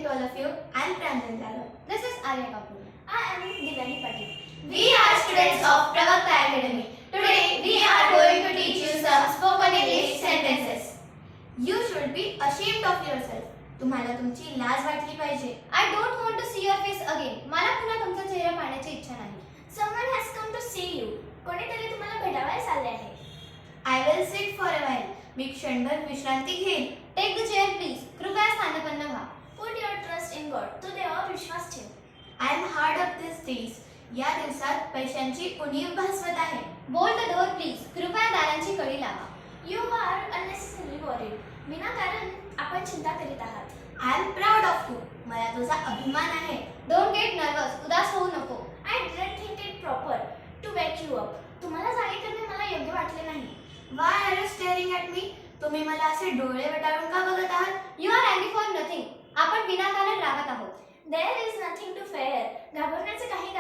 to all of you. I'm Pranjal Jadhav. This is Arya Kapoor. I am Divani Patil. We are students of Pravakta Academy. Today we are going to teach you some spoken English sentences. You should be ashamed of yourself. तुम्हाला तुमची लाज वाटली पाहिजे. I don't want to see your face again. मला पुन्हा तुमचा चेहरा पाहण्याची इच्छा नाही. Someone has come to see you. कोणीतरी तुम्हाला भेटावयास आले आहे. I will sit for a while. मी क्षणभर विश्रांती घेईन. Take the chair please. कृपया स्थानपन्न व्हा. Put your trust in God. तू देवावर विश्वास ठेव. I am hard up these days. या दिवसात पैशांची उणीव भासवत आहे. Bolt the door please. कृपया दारांची कडी लावा. You are unnecessarily worried. विनाकारण आपण चिंता करीत आहात. I am proud of you. मला तुझा अभिमान आहे. Don't get nervous. उदास होऊ नको. I didn't think it proper to wake you up. तुम्हाला जागे करणे मला योग्य वाटले नाही. Why are you staring at me? तुम्ही मला असे डोळे वटारून का बघत आहात? You are angry for nothing. आपण विनाकारण रागात आहोत. There is nothing to fear. घाबरण्याचे काही